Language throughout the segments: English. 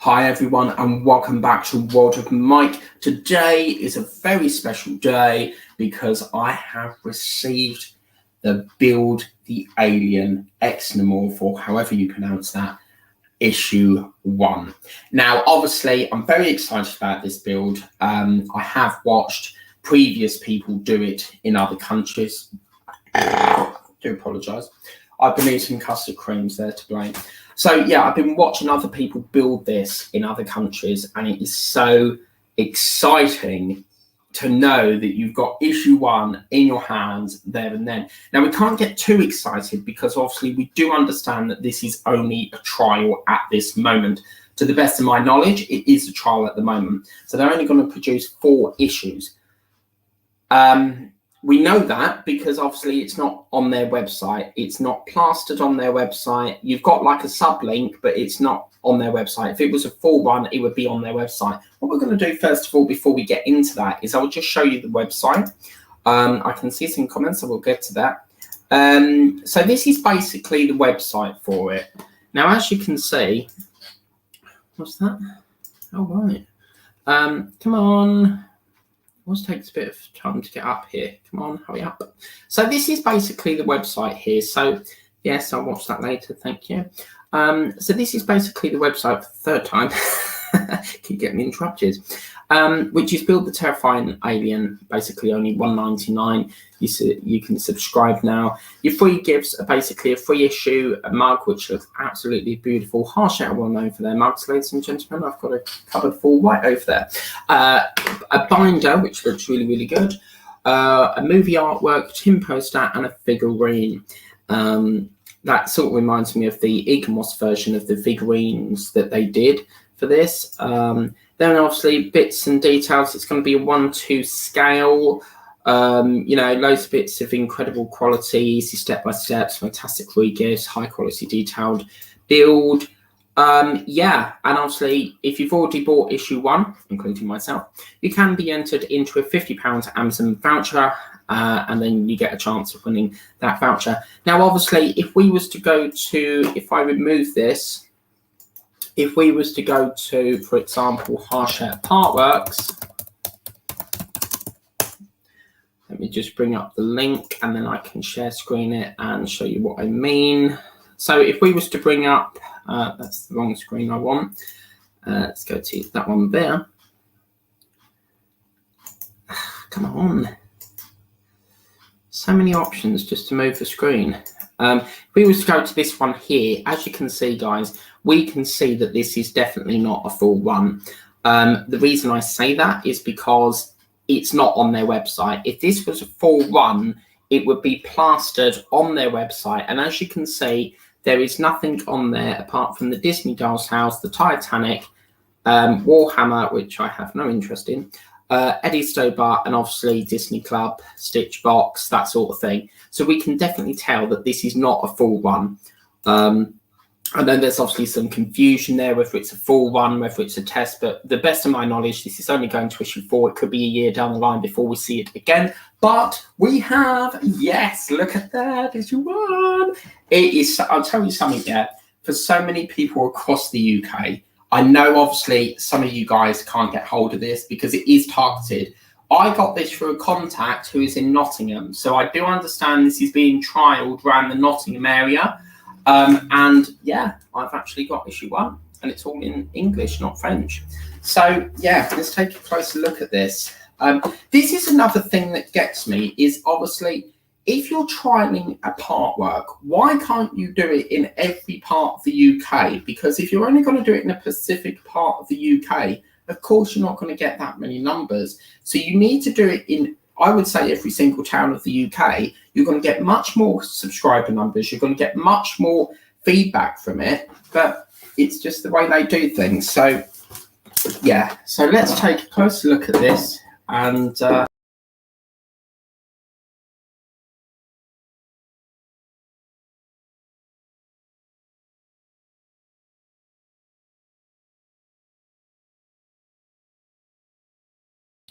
Hi everyone and welcome back to World of Mike. Today is a very special day because I have received the Build the Alien Xenomorph, or however you pronounce that, issue 1. Now obviously I'm very excited about this build. I have watched previous people do it in other countries. I do apologise. I've been eating custard creams there to blame. So yeah, I've been watching other people build this in other countries, and it is so exciting to know that you've got issue 1 in your hands there and then. Now we can't get too excited because obviously we do understand that this is only a trial at this moment. To the best of my knowledge, it is a trial at the moment. So they're only going to produce 4 issues. We know that because obviously it's not on their website. It's not plastered on their website. You've got like a sublink, but it's not on their website. If it was a full one, it would be on their website. What we're going to do first of all, before we get into that, is I'll just show you the website. I can see some comments, so we'll get to that. So this is basically the website for it. Now, as you can see, what's that? Oh, right. Come on. Always takes a bit of time to get up here. Come on, hurry up. So this is basically the website here. So yes, I'll watch that later. Thank you. So this is basically the website for the third time. Keep getting interrupted. Which is Build the Terrifying Alien. Basically only $1.99. You can subscribe now. Your free gifts are basically a free issue, a mug which looks absolutely beautiful. Harsh are well known for their mugs, ladies and gentlemen. I've got a cupboard full right over there. A binder which looks really, really good. A movie artwork, tin poster, and a figurine. That sort of reminds me of the Xenomorph version of the figurines that they did for this. Then obviously bits and details. It's going to be a 1:2 scale. You know, loads of bits of incredible quality, easy step-by-steps, fantastic free gifts, high quality detailed build. Yeah, and obviously if you've already bought issue 1, including myself, you can be entered into a £50 Amazon voucher, and then you get a chance of winning that voucher. Now obviously if we was to go to, if I remove this, if we was to go to, for example, Harsher Partworks, let me just bring up the link and then I can share screen it and show you what I mean. So if we was to bring up, that's the wrong screen I want. Let's go to that one there. Come on. So many options just to move the screen. If we was to go to this one here, as you can see, guys, we can see that this is definitely not a full one. The reason I say that is because it's not on their website. If this was a full one, it would be plastered on their website. And as you can see, there is nothing on there apart from the Disney Doll's House, the Titanic, Warhammer, which I have no interest in, Eddie Stobart, and obviously Disney Club, Stitch Box, that sort of thing. So we can definitely tell that this is not a full one. And then there's obviously some confusion there, whether it's a full one, whether it's a test. But the best of my knowledge, this is only going to issue 4. It could be a year down the line before we see it again. But we have, yes, look at that, issue 1. It is, I'll tell you something, yeah, for so many people across the UK, I know obviously some of you guys can't get hold of this because it is targeted. I got this through a contact who is in Nottingham. So I do understand this is being trialled around the Nottingham area. And yeah, I've actually got issue 1 and it's all in English, not French. So yeah, let's take a closer look at this. This is another thing that gets me is obviously if you're trialing a part work, why can't you do it in every part of the UK? Because if you're only going to do it in a specific part of the UK, of course, you're not going to get that many numbers. So you need to do it in, I would say, every single town of the UK. You're going to get much more subscriber numbers. You're going to get much more feedback from it. But it's just the way they do things. So, yeah. So let's take a closer look at this. And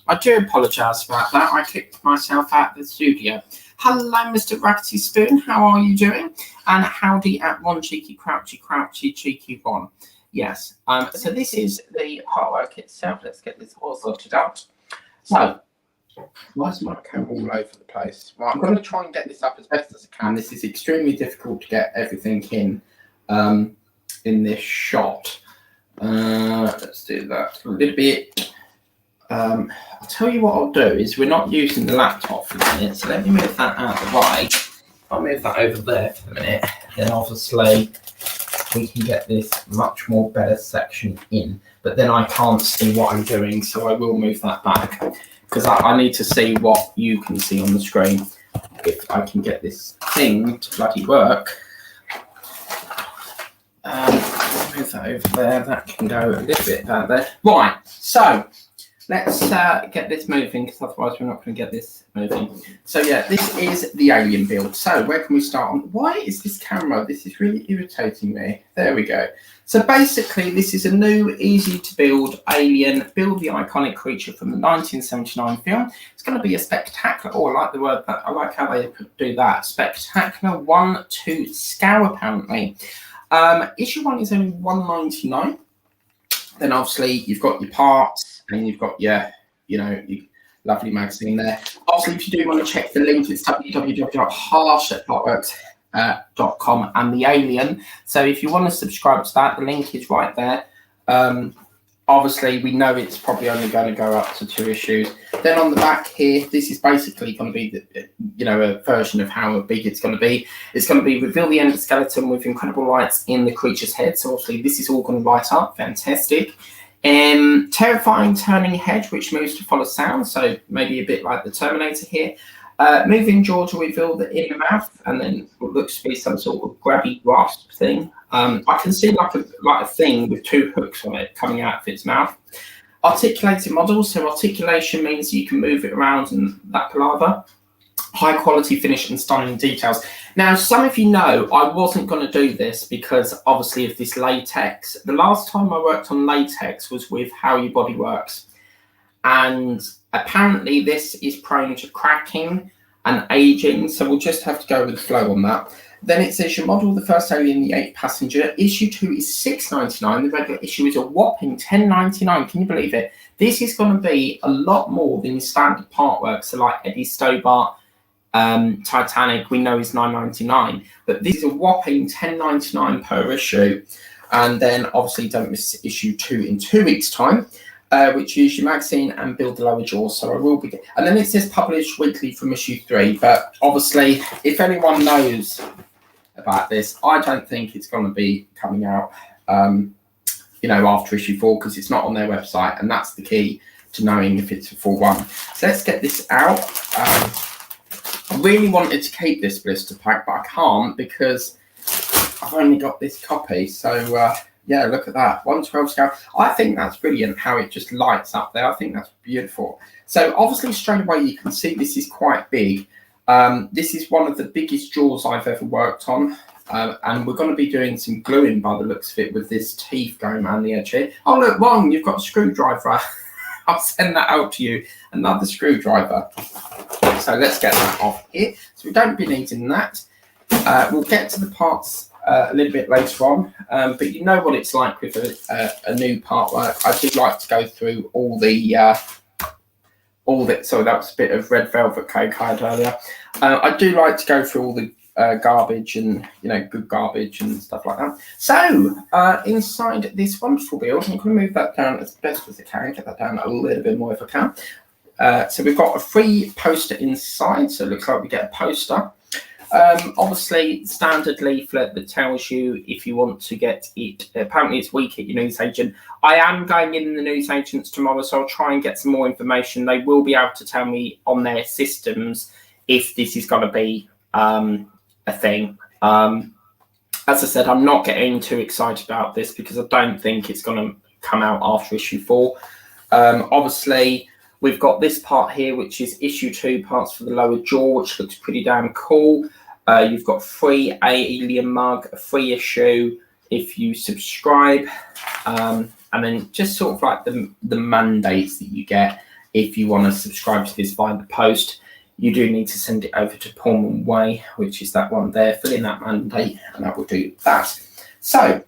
I do apologise about that. I kicked myself out of the studio. Hello, Mr. Raggedy Spoon. How are you doing? And howdy at one cheeky, crouchy, cheeky one. Yes. So this is the artwork itself. Let's get this all sorted out. So, why is my camera all over the place? Right, I'm going to try and get this up as best as I can. This is extremely difficult to get everything in this shot. Let's do that a little bit. I'll tell you what I'll do is we're not using the laptop for the minute, so let me move that out of the way. I'll move that over there for the minute, then obviously we can get this much more better section in, but then I can't see what I'm doing, so I will move that back because I need to see what you can see on the screen. If I can get this thing to bloody work. Move that over there, that can go a little bit down there. Right, so let's get this moving because otherwise we're not going to get this moving. So yeah, this is the alien build. So where can we start? Why is this camera? This is really irritating me. There we go. So basically this is a new, easy to build alien. Build the iconic creature from the 1979 film. It's going to be a spectacular, I like the word, I like how they do that. Spectacular 1-2 scale apparently. Issue 1 is only $1.99. Then obviously you've got your parts and you've got your, your lovely magazine there. Obviously, if you do want to check the link, it's www.harsh.com and the alien. So if you want to subscribe to that, the link is right there. Obviously, we know it's probably only going to go up to 2 issues. Then on the back here, this is basically going to be, a version of how big it's going to be. It's going to be reveal the endoskeleton with incredible lights in the creature's head. So obviously, this is all going to light up. Fantastic. Terrifying turning head, which moves to follow sound. So maybe a bit like the Terminator here. Moving jaw to reveal the inner mouth, and then what looks to be some sort of grabby grasp thing. I can see like a thing with 2 hooks on it coming out of its mouth. Articulated model, so articulation means you can move it around and that palaver. High quality finish and stunning details. Now, some of you know I wasn't going to do this because obviously of this latex. The last time I worked on latex was with How Your Body Works. And apparently this is prone to cracking and aging, so we'll just have to go with the flow on that. Then it says your model, the first alien, the 8th passenger. Issue 2 is $6.99. The regular issue is a whopping $10.99. Can you believe it? This is going to be a lot more than your standard part work. So like Eddie Stobart, Titanic, we know is $9.99. But this is a whopping $10.99 per issue. And then obviously don't miss issue 2 in 2 weeks' time. Which is your magazine and build the lower jaw. So I will be, and then it says published weekly from issue 3. But obviously, if anyone knows about this, I don't think it's going to be coming out, after issue 4 because it's not on their website, and that's the key to knowing if it's a full one. So let's get this out. I really wanted to keep this blister pack, but I can't because I've only got this copy. So. Yeah, look at that, 1/12 scale. I think that's brilliant how it just lights up there. I think that's beautiful. So obviously straight away you can see this is quite big. This is one of the biggest jaws I've ever worked on. And we're going to be doing some gluing by the looks of it with this teeth going around the edge here. Oh, look, Wong, you've got a screwdriver. I'll send that out to you. Another screwdriver. So let's get that off here. So we don't be needing that. We'll get to the parts a little bit later on, but you know what it's like with a new part work. I do like to go through all the sorry, that was a bit of red velvet cake I had earlier. I do like to go through all the garbage and good garbage and stuff like that. So inside this wonderful build, I'm going to move that down as best as I can, get that down a little bit more if I can. So we've got a free poster inside, so it looks like we get a poster. Obviously, standard leaflet that tells you if you want to get it. Apparently, it's weak at your newsagent. I am going in the newsagents tomorrow, so I'll try and get some more information. They will be able to tell me on their systems if this is going to be a thing. As I said, I'm not getting too excited about this because I don't think it's going to come out after issue 4. Obviously, we've got this part here, which is issue 2 parts for the lower jaw, which looks pretty damn cool. You've got free alien mug, a free issue if you subscribe, and then just sort of like the mandates that you get if you want to subscribe to this via the post. You do need to send it over to Pullman Way, which is that one there. Fill in that mandate, and that will do that. So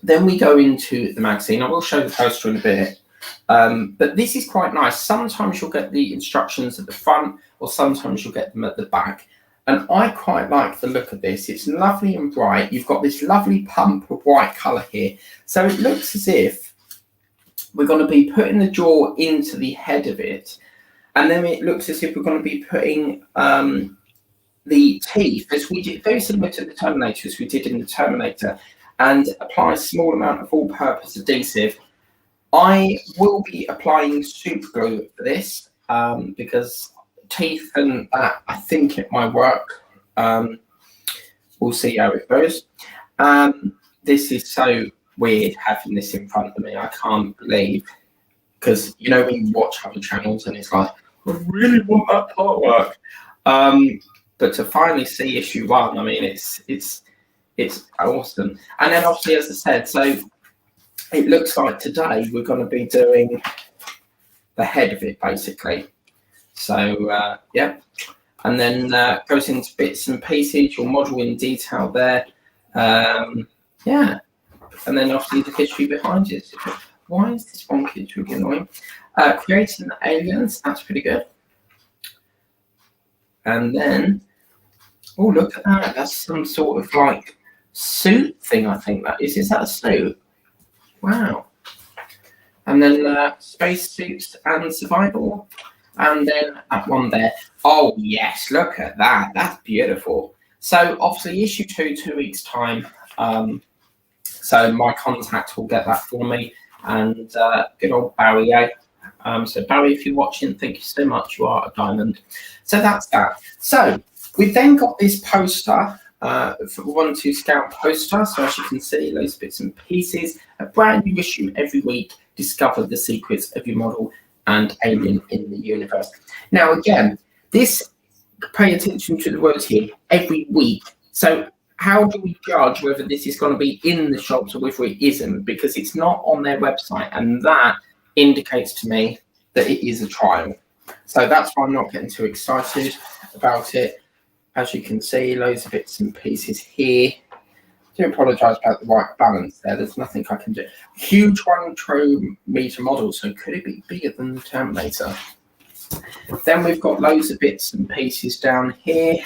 Then we go into the magazine. I will show the poster in a bit. But this is quite nice. Sometimes you'll get the instructions at the front, or sometimes you'll get them at the back. And I quite like the look of this. It's lovely and bright. You've got this lovely pump of white colour here. So it looks as if we're going to be putting the jaw into the head of it. And then it looks as if we're going to be putting the teeth, as we did, very similar to the Terminator, as we did in the Terminator, and apply a small amount of all-purpose adhesive. I will be applying super glue for this because teeth and that, I think it might work. We'll see how it goes. This is so weird having this in front of me. I can't believe, because you know when you watch other channels and it's like, I really want that artwork. But to finally see issue 1, I mean, it's awesome. And then obviously, as I said, so it looks like today we're going to be doing the head of it basically. So yeah, and then goes into bits and pieces. You'll model in detail there. Yeah, and then obviously the history behind it. Why is this one kid really annoying? Creating the aliens, that's pretty good. And then, oh, look at that. That's some sort of like suit thing, I think that is. Is that a suit? Wow. And then space suits and survival. And then that one there. Oh, yes, look at that. That's beautiful. So obviously issue 2, 2 weeks' time. So my contact will get that for me. And good old Barry, eh? So Barry, if you're watching, thank you so much. You are a diamond. So that's that. So we've then got this poster, for 1-2 Scout poster. So as you can see, those bits and pieces, a brand new issue every week. Discover the secrets of your model and alien in the universe. Now again, this, pay attention to the words here, every week. So how do we judge whether this is going to be in the shops or whether it isn't? Because it's not on their website, and that indicates to me that it is a trial. So that's why I'm not getting too excited about it. As you can see, loads of bits and pieces here. I do apologise about the white balance there. There's nothing I can do. Huge 1 true meter model, so could it be bigger than the Terminator? Then we've got loads of bits and pieces down here.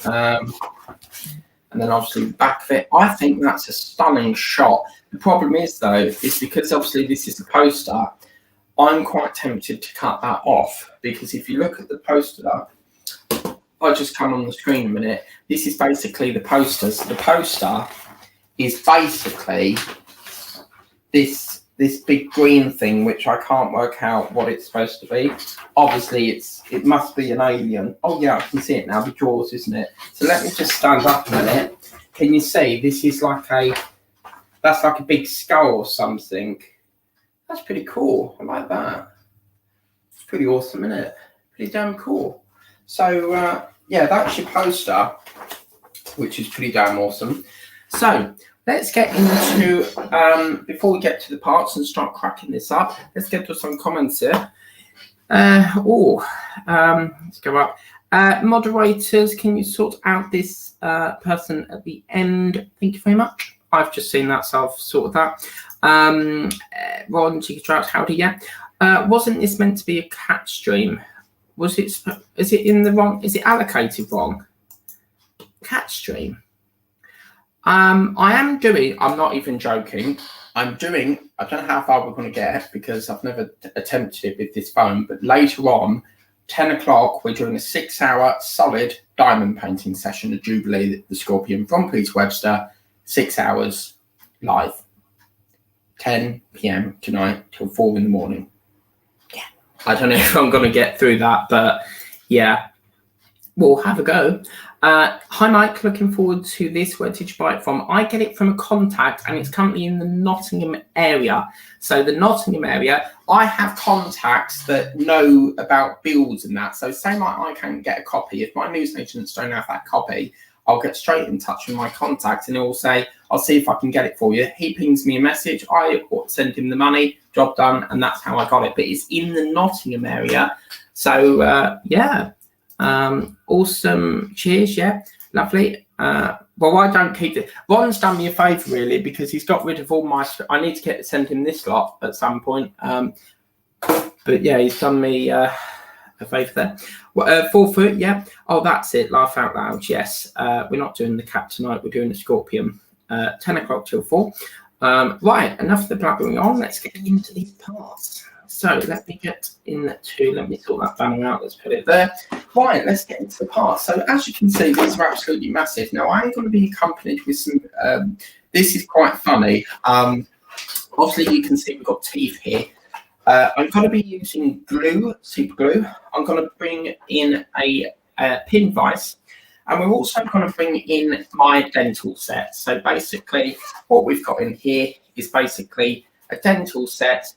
And then obviously the back of it. I think that's a stunning shot. The problem is though, is because obviously this is a poster, I'm quite tempted to cut that off, because if you look at the poster, I'll just come on the screen a minute. This is basically the poster. So the poster is basically this big green thing, which I can't work out what it's supposed to be. Obviously it must be an alien. Oh yeah, I can see it now, the jaws, isn't it? So let me just stand up a minute. Can you see this is like that's like a big skull or something. That's pretty cool. I like that. It's pretty awesome, isn't it? Pretty damn cool. So yeah, that's your poster, which is pretty damn awesome. So let's get into, before we get to the parts and start cracking this up, let's get to some comments here. Let's go up. Moderators, can you sort out this person at the end? Thank you very much. I've just seen that, so I've sorted that. Ron, Chica howdy, yeah. Wasn't this meant to be a cat stream? Was it? Is it in the wrong? Is it allocated wrong? Cat stream. I am doing. I'm not even joking. I'm doing. I don't know how far we're going to get because I've never attempted it with this phone. But later on, 10 o'clock, we're doing a 6-hour solid diamond painting session at Jubilee, the Scorpion from Peter Webster. 6 hours live. 10 p.m. tonight till 4 in the morning. Yeah. I don't know if I'm going to get through that, but yeah, we'll have a go. Hi, Mike. Looking forward to this. Where did you buy it from? I get it from a contact, and it's currently in the Nottingham area. So the Nottingham area, I have contacts that know about builds and that. So say like I can't get a copy. If my news agents don't have that copy, I'll get straight in touch with my contact, and he'll say, I'll see if I can get it for you. He pings me a message. I send him the money. Job done. And that's how I got it. But it's in the Nottingham area. So, yeah. Awesome. Cheers. Yeah. Lovely. Well, I don't keep it. Ron's done me a favour really because he's got rid of all my. I need to send him this lot at some point. But yeah, he's done me a favour there. 4 foot, yeah. Oh, that's it. Laugh out loud. Yes, we're not doing the cat tonight. We're doing the scorpion. 10 o'clock till 4. Right, enough of the blabbering on. Let's get into these parts. So let me sort that banner out. Let's put it there. Right, let's get into the parts. So as you can see, these are absolutely massive. Now I'm going to be accompanied with some. This is quite funny. Obviously, you can see we've got teeth here. I'm going to be using glue, super glue. I'm going to bring in a pin vise. And we're also going to bring in my dental set. So basically, what we've got in here is basically a dental set,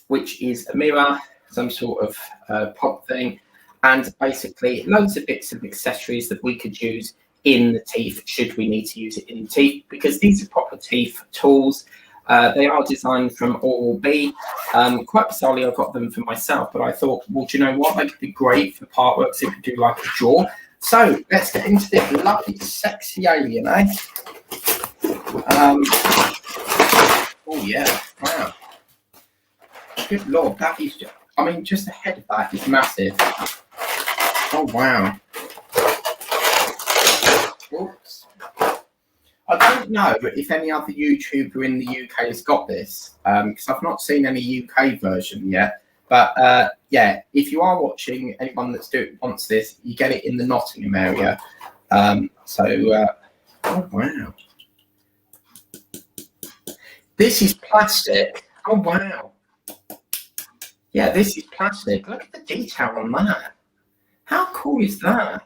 which is a mirror, some sort of pop thing, and basically loads of bits of accessories that we could use in the teeth, should we need to use it in the teeth, because these are proper teeth tools. They are designed from Oral-B. Quite bizarrely, I got them for myself, but I thought, well, do you know what? They could be great for part work, so you could do like a jaw. So let's get into this lovely, sexy alien, eh? Oh yeah, wow. Good Lord, that is just, I mean, just the head of that is massive. Oh wow. Oops. I don't know if any other YouTuber in the UK has got this, because I've not seen any UK version yet. But yeah, if you are watching, anyone wants this, you get it in the Nottingham area. Oh wow. This is plastic. Oh wow. Yeah, this is plastic. Look at the detail on that. How cool is that?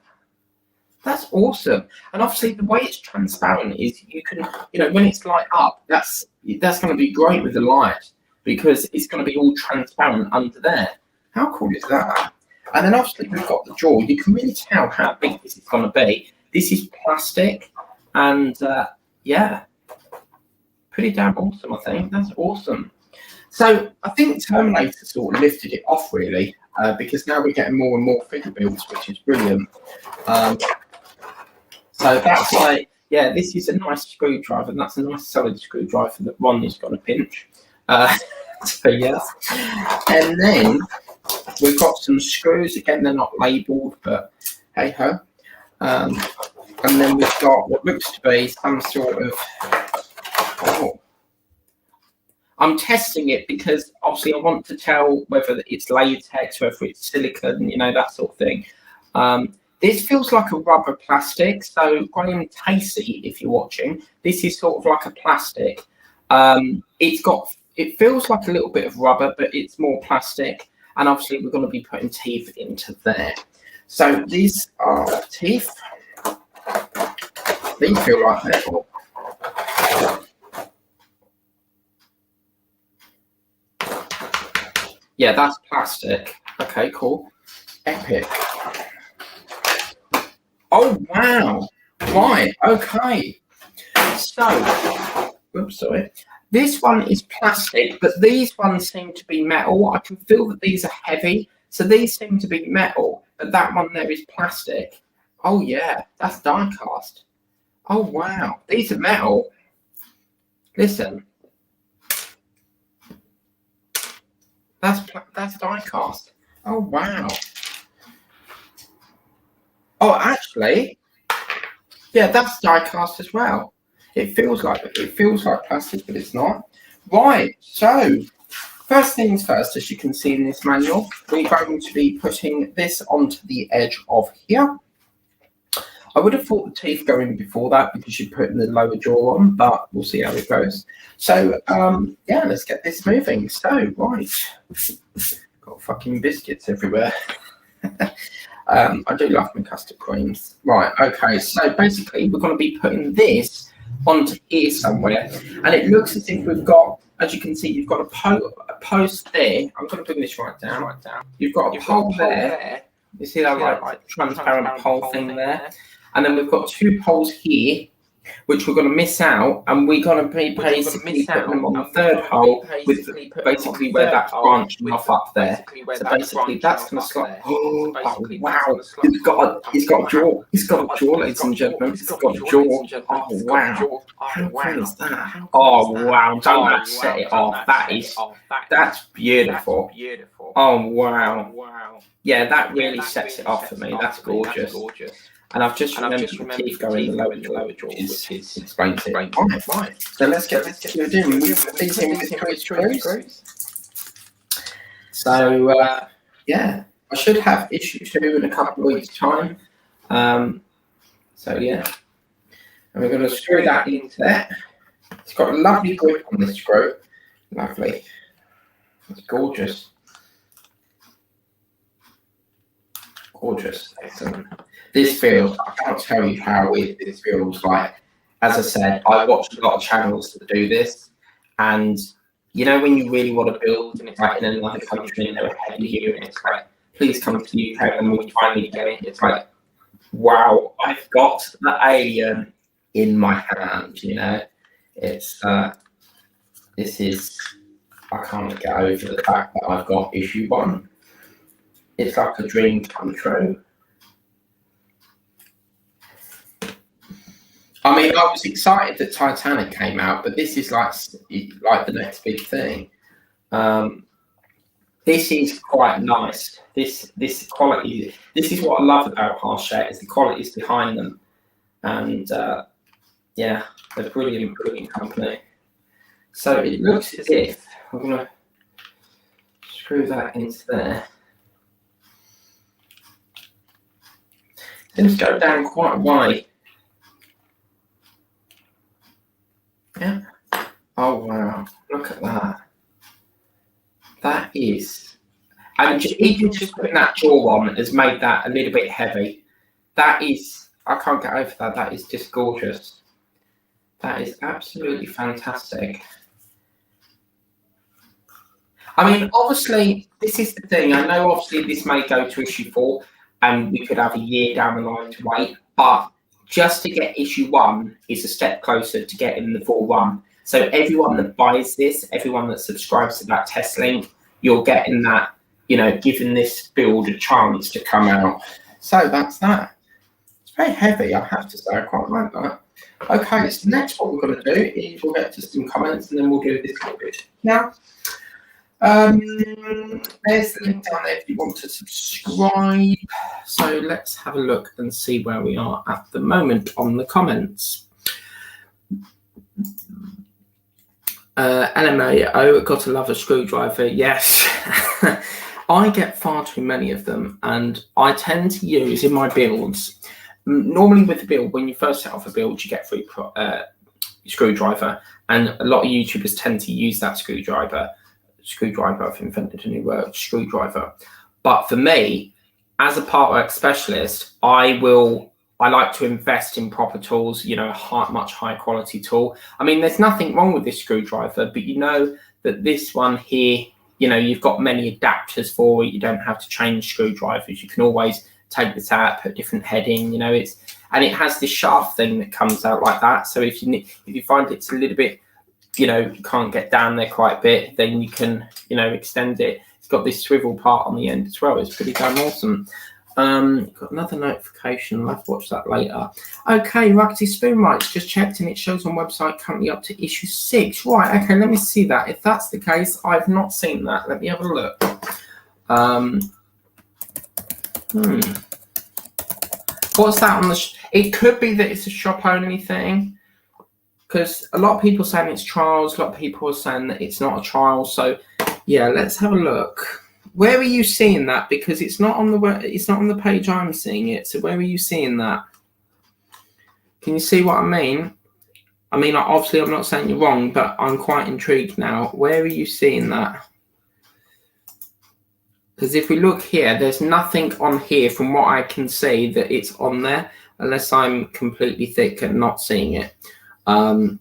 That's awesome. And obviously the way it's transparent is you can, when it's light up, that's going to be great with the light, because it's going to be all transparent under there. How cool is that? And then obviously we've got the jaw. You can really tell how big this is going to be. This is plastic, and yeah, pretty damn awesome, I think. That's awesome. So I think Terminator sort of lifted it off, really, because now we're getting more and more figure builds, which is brilliant. So that's like, yeah, this is a nice screwdriver, and that's a nice solid screwdriver that Ron is going to pinch. So yes, and then we've got some screws. Again, they're not labelled, but hey ho. And then we've got what looks to be some sort of. Oh, I'm testing it because obviously I want to tell whether it's latex, whether it's silicone, that sort of thing. This feels like a rubber plastic. So Graham Tacey, if you're watching, this is sort of like a plastic. It feels like a little bit of rubber, but it's more plastic. And obviously we're going to be putting teeth into there. So these are teeth. These feel like metal. Yeah, that's plastic. Okay, cool. Epic. Oh, wow. Right, okay. So, oops, sorry. This one is plastic, but these ones seem to be metal. I can feel that these are heavy. So these seem to be metal, but that one there is plastic. Oh, yeah, that's die cast. Oh, wow. These are metal. Listen. That's die cast. Oh, wow. Oh, actually, yeah, that's die cast as well. It feels like plastic, but it's not. Right, so first things first, as you can see in this manual, we're going to be putting this onto the edge of here. I would have thought the teeth go in before that because you're putting the lower jaw on, but we'll see how it goes. So, yeah, let's get this moving. So, right, got fucking biscuits everywhere. I do love my custard creams. Right, okay, so basically we're going to be putting this onto here somewhere, and it looks as if we've got, as you can see, you've got a post there. I'm going to bring this right down. You've got a pole there. You see that like transparent pole thing there? And then we've got two poles here, which we're going to miss out, and we're going to be basically putting them on the third hole with basically where that's branching off up there. So basically that's going to slide. Oh wow! He's got a jaw. He's got a jaw, ladies and gentlemen. He's got a jaw. Oh wow! How cool is that? Oh wow! Don't that set it off? That's beautiful. Oh wow! Yeah, that really sets it off for me. That's gorgeous. And I've just remembered to keep going the lower jaw, which is explains it. Right. So let's get to it in. These in with the screws. So yeah, I should have issue 2 in a couple of weeks' time. So yeah, and we're going to screw that into there. It's got a lovely grip on this screw. Lovely. It's gorgeous. Gorgeous. Excellent. This feels, I can't tell you how this feels like. As I said, I watch a lot of channels that do this, and you know when you really want to build and it's like in another country and they're ahead of you and it's like, please come to the UK, and we finally get it. It's like, wow, I've got the alien in my hand, you know. It's this is, I can't get over the fact that I've got issue 1. It's like a dream come true. I mean, I was excited that Titanic came out, but this is like the next big thing. This is quite nice. This quality. This is what I love about Harshette, is the qualities behind them, and yeah, they're brilliant company. So it looks as if I'm gonna screw that into there. Things go down quite a way. Yeah. Oh wow! Look at that. That is, and even just putting that jaw on has made that a little bit heavy. That is, I can't get over that. That is just gorgeous. That is absolutely fantastic. I mean, obviously, this is the thing. I know, obviously, this may go to issue 4, and we could have a year down the line to wait. But just to get issue 1 is a step closer to getting the full run. So everyone that buys this, everyone that subscribes to that test link, you're getting that, you know, giving this build a chance to come out. So that's that. It's very heavy, I have to say. I quite like that. Okay, so next what we're going to do is we'll get to some comments and then we'll do this little bit. Now, there's the link down there if you want to subscribe. So let's have a look and see where we are at the moment on the comments. LMAO, gotta love a screwdriver. Yes. I get far too many of them, and I tend to use in my builds. Normally with the build, when you first set off a build, you get free screwdriver, and a lot of YouTubers tend to use that screwdriver. I've invented a new word, screwdriver. But for me, as a partwork specialist, I like to invest in proper tools, you know, much higher quality tool. I mean, there's nothing wrong with this screwdriver, but you know that this one here, you know, you've got many adapters for it. You don't have to change screwdrivers. You can always take this out, put different heading, you know, it has this shaft thing that comes out like that. So if you find it's a little bit, you know, you can't get down there quite a bit, then you can, you know, extend it. It's got this swivel part on the end as well. It's pretty damn awesome. Got another notification. I'll have to watch that later. Okay, Ruggedy Spoon Rights just checked and it shows on website currently up to issue 6. Right, okay, let me see that. If that's the case, I've not seen that. Let me have a look. What's that on the? It could be that it's a shop only thing, because a lot of people are saying it's trials. A lot of people are saying that it's not a trial. So yeah, let's have a look. Where are you seeing that? Because it's not on the page I'm seeing it. So where are you seeing that? Can you see what I mean? I mean, obviously I'm not saying you're wrong, but I'm quite intrigued now. Where are you seeing that? Because if we look here, there's nothing on here from what I can see that it's on there, unless I'm completely thick and not seeing it. I'll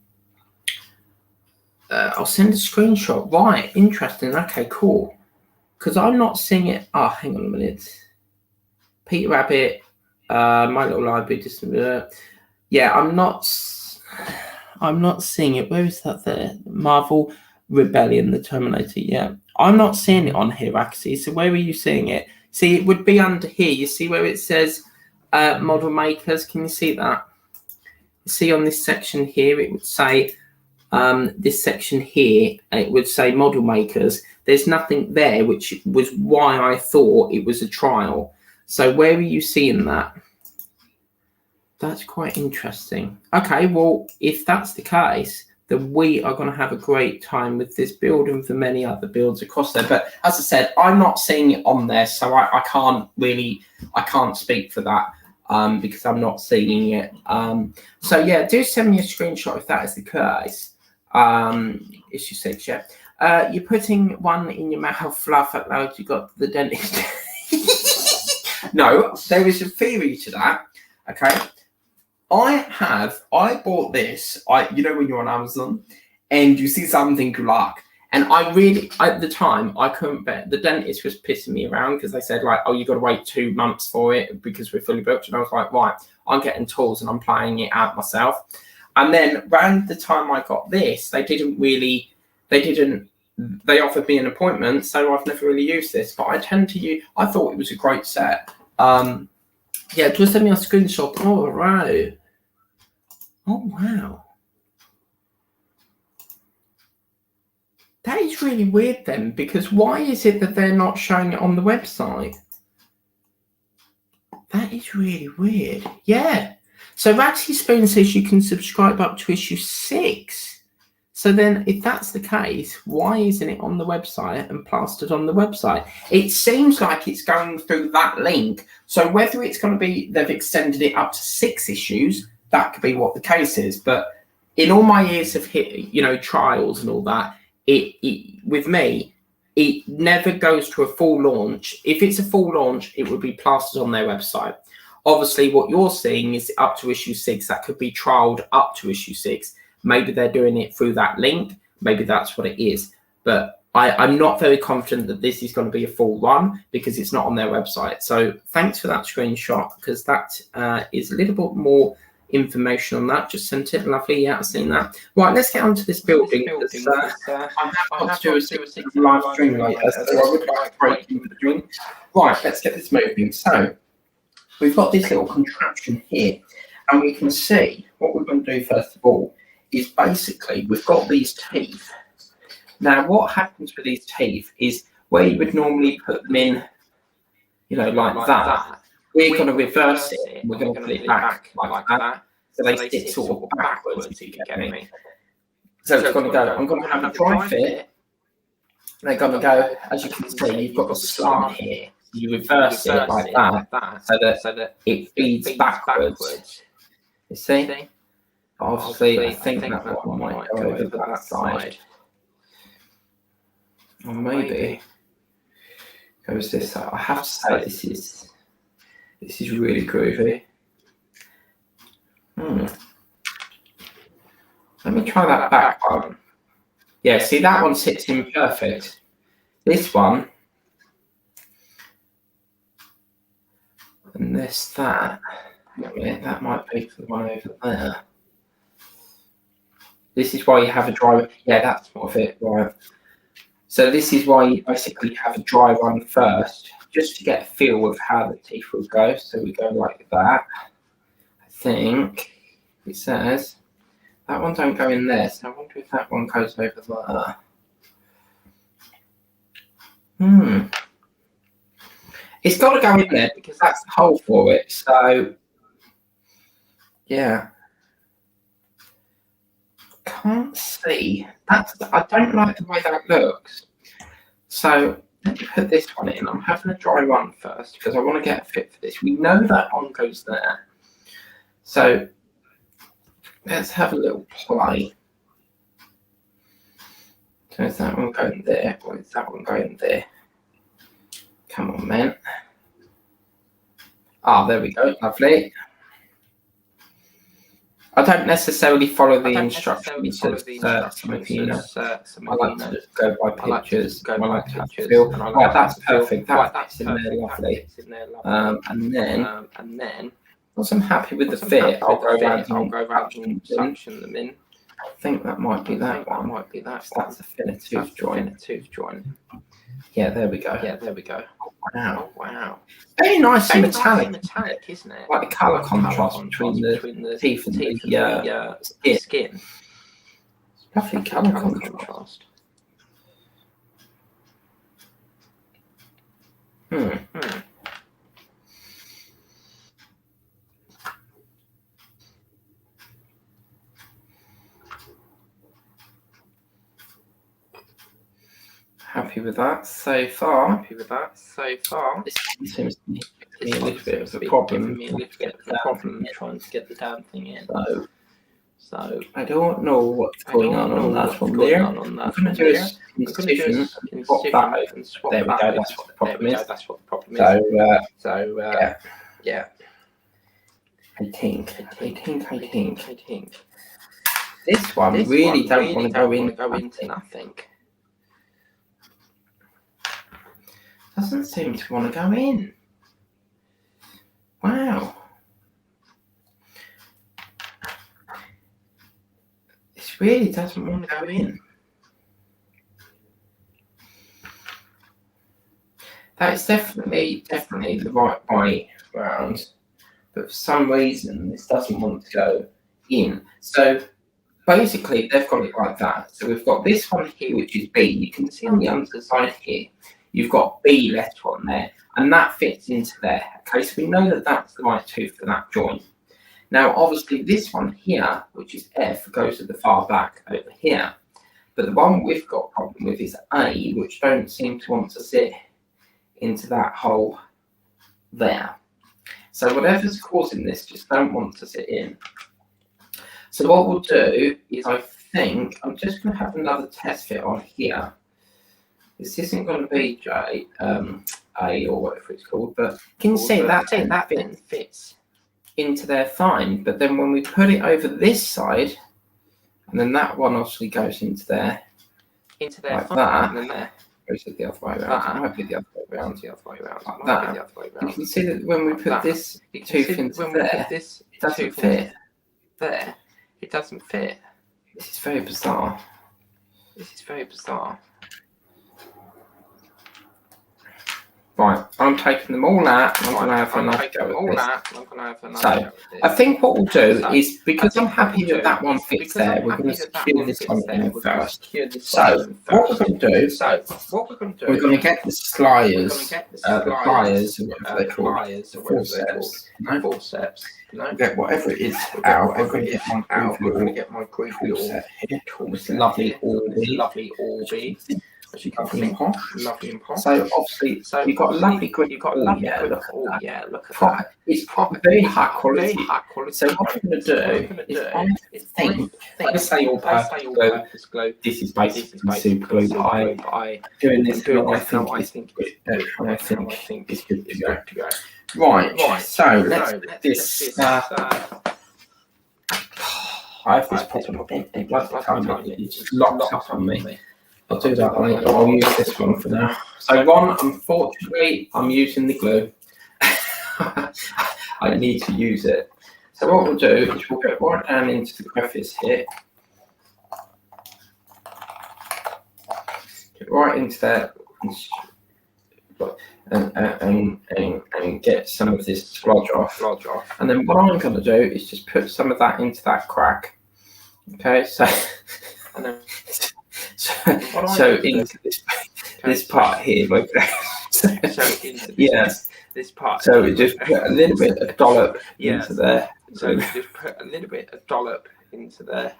send a screenshot. Right, interesting. Okay, cool. Because I'm not seeing it. Oh, hang on a minute. Peter Rabbit, My Little Library. Yeah, I'm not. I'm not seeing it. Where is that there? Marvel Rebellion, the Terminator. Yeah. I'm not seeing it on here, actually. So where are you seeing it? See, it would be under here. You see where it says model makers? Can you see that? See on this section here, it would say this section here, it would say model makers. There's nothing there, which was why I thought it was a trial. So where are you seeing that? That's quite interesting. Okay, well, if that's the case, then we are going to have a great time with this build and for many other builds across there. But as I said, I'm not seeing it on there, so I can't speak for that because I'm not seeing it. So yeah, do send me a screenshot if that is the case. Issue 6, yeah. You're putting one in your mouth, laugh out loud, you got the dentist. No, there is a theory to that, okay? I bought this, you know when you're on Amazon and you see something you like, and I really, at the time, I couldn't bet. The dentist was pissing me around because they said like, oh, you got to wait 2 months for it because we're fully booked. And I was like, right, I'm getting tools and I'm playing it out myself. And then around the time I got this, they offered me an appointment, so I've never really used this, but I thought it was a great set. Yeah, just send me a screenshot. All right. Oh, wow. That is really weird then, because why is it that they're not showing it on the website? That is really weird. Yeah. So Ratsy Spoon says you can subscribe up to issue 6. So then if that's the case, why isn't it on the website and plastered on the website? It seems like it's going through that link. So whether it's going to be they've extended it up to 6 issues, that could be what the case is. But in all my years of trials and all that, with me, it never goes to a full launch. If it's a full launch, it would be plastered on their website. Obviously, what you're seeing is up to issue 6. That could be trialed up to issue 6. Maybe they're doing it through that link. Maybe that's what it is. But I'm not very confident that this is going to be a full run because it's not on their website. So thanks for that screenshot, because that is a little bit more information on that. Just sent it. Lovely. Yeah, I've seen that. Right, let's get on to this building. I have to do a live stream later, so I would like to break in between. Right, let's get this moving. So we've got this little contraption here, and we can see what we're going to do first of all is basically we've got these teeth. Now, what happens with these teeth is where you would normally put them in, like that, we're going to reverse it. We're going to put it back like that. So they sit sort of backwards, if you get me. So it's going to go, I'm going to have a dry fit. They're going to go, as you can see, you've got a slant here. You reverse it like that so that it feeds backwards. You see? Obviously, I think that one might go over that side. Or maybe goes this side. I have to say this is really groovy. Let me try that back one. Yeah, see, that one sits in perfect. This one and that might be for the one over there. This is why you have a dry. Yeah, that's more of it, right? So this is why you basically have a dry one first, just to get a feel of how the teeth will go. So we go like that. I think it says that one don't go in there. So I wonder if that one goes over there. It's got to go in there because that's the hole for it. So yeah. Can't see. I don't like the way that looks. So let me put this one in. I'm having a dry one first because I want to get a fit for this. We know that one goes there. So let's have a little play. So is that one going there or is that one going there? Come on, man. There we go. Lovely. I don't necessarily follow the instructions of some of you know. I like to just go by pictures. I like to feel. Right, that's perfect. That's in there lovely. And then Once I'm happy with the fit, I'll go around and suction them in. I think that might be that one. That's a filler tooth joint. Yeah, there we go. Wow. Very nice and metallic, isn't it? Like the colour contrast between the teeth and the skin. Lovely colour contrast. Happy with that so far. This seems to be a little bit of a problem. Trying to get the damn thing in. So I don't know what's going on that one there. I'm going to do a incision and swap that over. There we go. That's what the problem is. So yeah. I think. This one really don't want to go into nothing. Doesn't seem to want to go in. Wow. This really doesn't want to go in. That is definitely the right way round. But for some reason, this doesn't want to go in. So basically, they've got it like that. So we've got this one here, which is B. You can see on the underside here, you've got B letter on there, and that fits into there. Okay, so we know that that's the right tooth for that joint. Now, obviously, this one here, which is F, goes to the far back over here. But the one we've got a problem with is A, which don't seem to want to sit into that hole there. So whatever's causing this just don't want to sit in. So what we'll do is, I think, I'm just going to have another test fit on here. This isn't going to be A or whatever it's called, but you can see that fits into there fine. But then when we put it over this side, and then that one obviously goes into there like that, and then there goes the other way around. It might be the other way around. Like that. You can see that when we put this tooth into there, it doesn't fit. There, it doesn't fit. This is very bizarre. Right, I'm taking them all out. I'm going to have another go at this. So, I think what we'll do is, because I'm happy that that one fits there, we're going to secure this one in first. So, what we're going to do, we're going to get the pliers, or whatever they're called, forceps. Get whatever it is out. I'm going to get my forceps here. This lovely Orby. As you can see, lovely and posh. So obviously, you've got a lovely grip. Look at that. It's very high quality. So what I'm going to do is, I think, let's say all-purpose glue. This is basically super glue. I doing this. I think it's good to go. Right. So let's get this. I have this problem. It just locks up on me. I'll do that later. I'll use this one for now. So unfortunately, I'm using the glue. I need to use it. So what we'll do is we'll get right down into the crevice here. Get right into there and get some of this sludge off. And then what I'm going to do is just put some of that into that crack. Okay, so so into this part here, like that. This part. So we just put a little bit of dollop into there. So we just put a little bit of dollop into there.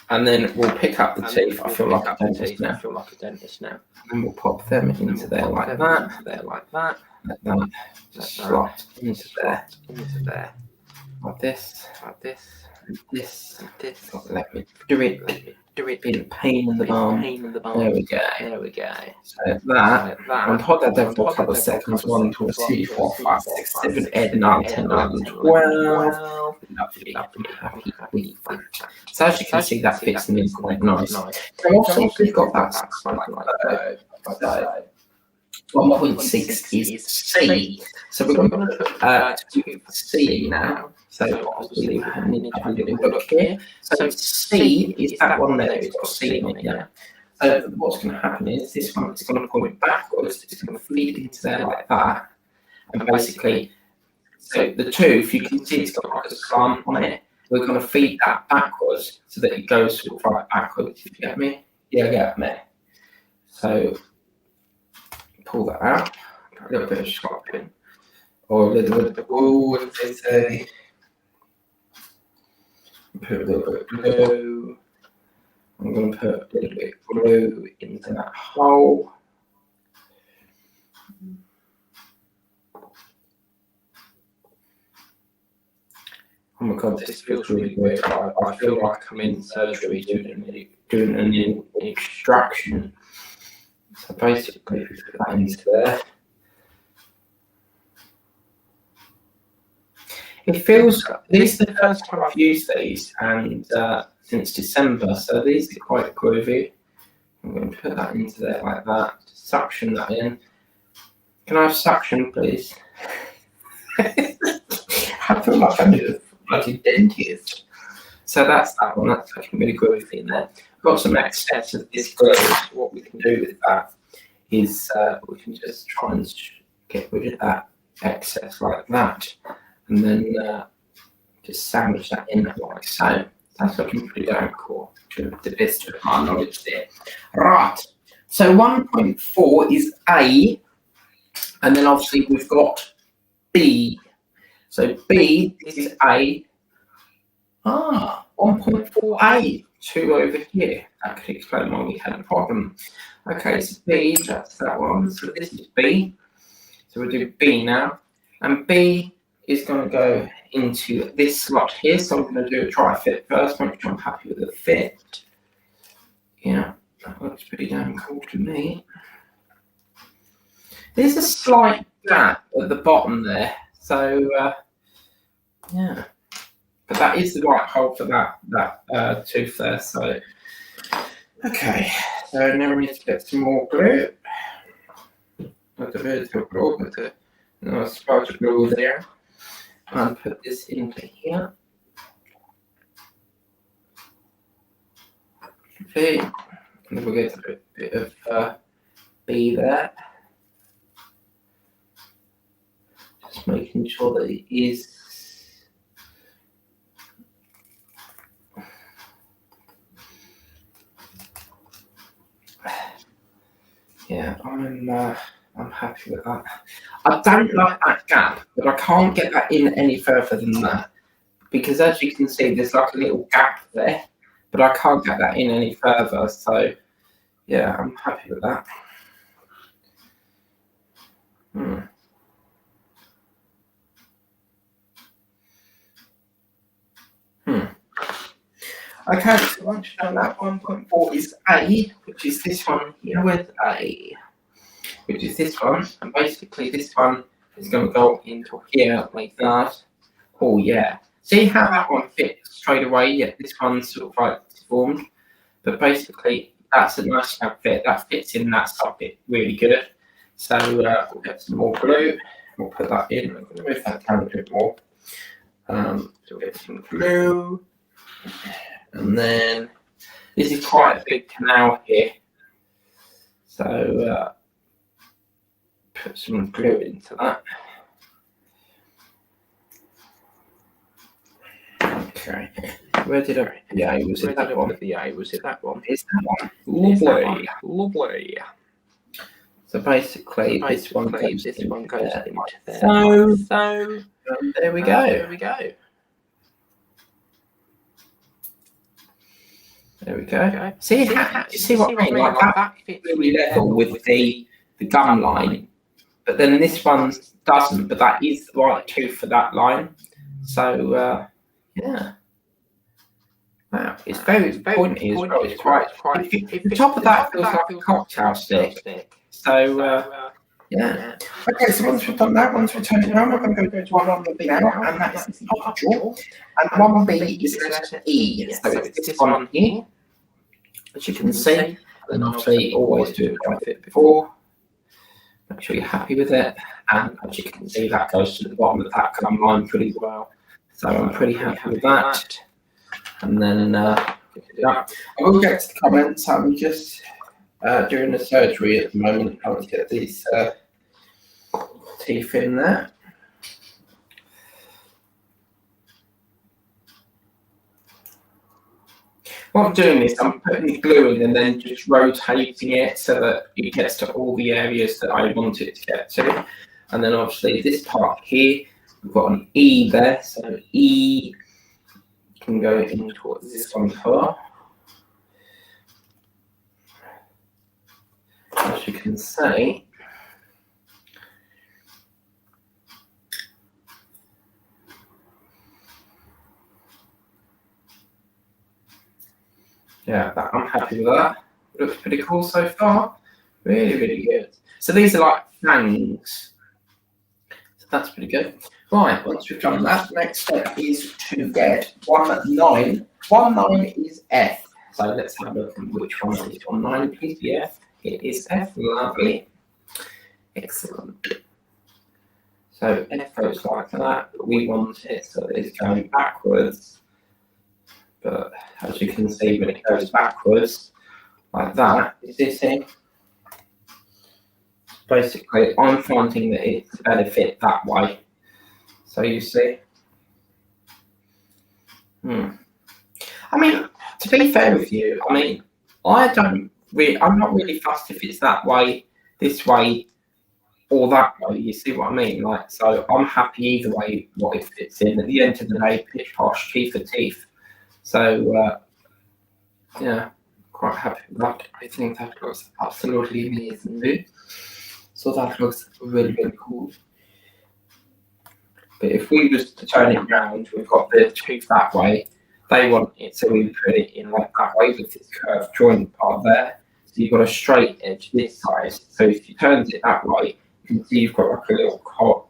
And then we'll pick up the teeth. I feel like a dentist now. And then we'll pop them into there like that. Just slot into there. Like this. Let me do it. Being pain in the bum. There we go. So that. And hold that there for a couple of seconds. 1, 2, 3, 4, 5, 6, 7, 8, 9, 10, 11, 12. Lovely. So as you can see, that fits in quite nice. So also we've got that like that. 1.6 is C. So we're going to put C now. So obviously we need to have a little look here. So C is that one there. It's got C in it, yeah. So what's going to happen is this one is going to point backwards. It's going to feed into there like that. And basically, so the tooth, you can see it's got like a slant on it. We're going to feed that backwards so that it goes sort of right backwards. If you get me? Yeah, get me. So pull that out. A little bit of sharpening. Or a little bit of wool, as they say. Put a little bit of glue. I'm going to put a little bit of glue into that hole. Oh my god, this feels really weird. I feel like I'm in surgery doing an extraction. So basically, put that into there. It feels, this is the first time I've used these, and since December, so these are quite groovy. I'm going to put that into there like that, suction that in. Can I have suction, please? I feel like I need a bloody dentist. So that's that one, that's looking really groovy in there. I've got some excess of this glue. What we can do with that is we can just try and get rid of that excess like that. And then just sandwich that in like so. That's looking pretty damn cool to the best of my knowledge there. Right, so 1.4 is A, and then obviously we've got B. So B, this is A. 1.4A, 2 over here. That could explain why we had a problem. Okay, so B, that's that one. So this is B. So we'll do B now. And B is going to go into this slot here. So I'm going to do a try fit first, make sure I'm happy with the fit. Yeah, that looks pretty damn cool to me. There's a slight gap at the bottom there. So, yeah. But that is the right hole for that tooth there. So, okay. So now we need to get some more glue. Not a bit of glue, but a spark of glue there. And put this into here. Okay. And then we'll get a bit of B there. Just making sure that it is. Yeah, I'm happy with that. I don't like that gap, but I can't get that in any further than that. Because as you can see, there's like a little gap there, but I can't get that in any further. So, yeah, I'm happy with that. Okay, so once you've done that, 1.4 is A, which is this one here with A, which is this one, and basically this one is going to go into here like that. Oh yeah, see how that one fits straight away? Yeah, this one's sort of like deformed, but basically that's a nice fit. That fits in that socket really good. So we'll get some more glue. We'll put that in. I'm going to move that down a bit more. So we'll get some glue. And then this is quite a big canal here. So put some glue into that. Okay. Where did I? Yeah, was it that one? Yeah, was it that one? It's that one. Lovely, lovely. So basically, this one goes into there. So there we go. There we go. There we go. See what I mean? Like that fits really level with the gum line, but then this one doesn't. But that is the right tooth for that line. So yeah. Wow, it's very pointy as well. It's quite. The top of that feels like a cocktail stick. So yeah. Okay, so once we've done that, once we've turned it around, we're going to go to 1B now, and that's the top jaw. And 1B is the letter E. So it's this one here, as you can see. And obviously, always do a dry fit before. Make sure you're happy with it. And as you can see, that goes to the bottom of that colour line pretty well. So I'm pretty happy with that. And then I will get to the comments. I'm just doing the surgery at the moment. I want to get these teeth in there. What I'm doing is I'm putting the glue in and then just rotating it so that it gets to all the areas that I want it to get to. And then obviously this part here, we've got an E there, so E can go in towards this one here. As you can see, yeah, I'm happy with that. Looks pretty cool so far. Really, really good. So these are like fangs. So that's pretty good. Right, once we've done that, next step is to get 19. 19 is F. So let's have a look at which one is 19, please. Yeah, it is F. Lovely. Excellent. So F goes like that, but we want it so that it's going backwards. But as you can see, when it goes backwards, like that, is this thing? Basically, I'm finding that it's better fit that way. So you see. I mean, to be fair with you, I mean, I'm not really fussed if it's that way, this way, or that way. You see what I mean? Like, so I'm happy either way what it fits in. At the end of the day, pish posh, teeth for teeth. So yeah, quite happy with that. I think that looks absolutely amazing. So that looks really, really cool. But if we just turn it round, we've got the tooth that way. They want it, so we put it in like that way with this curved joint part there. So you've got a straight edge this side. So if you turn it that way, you can see you've got like a little cut,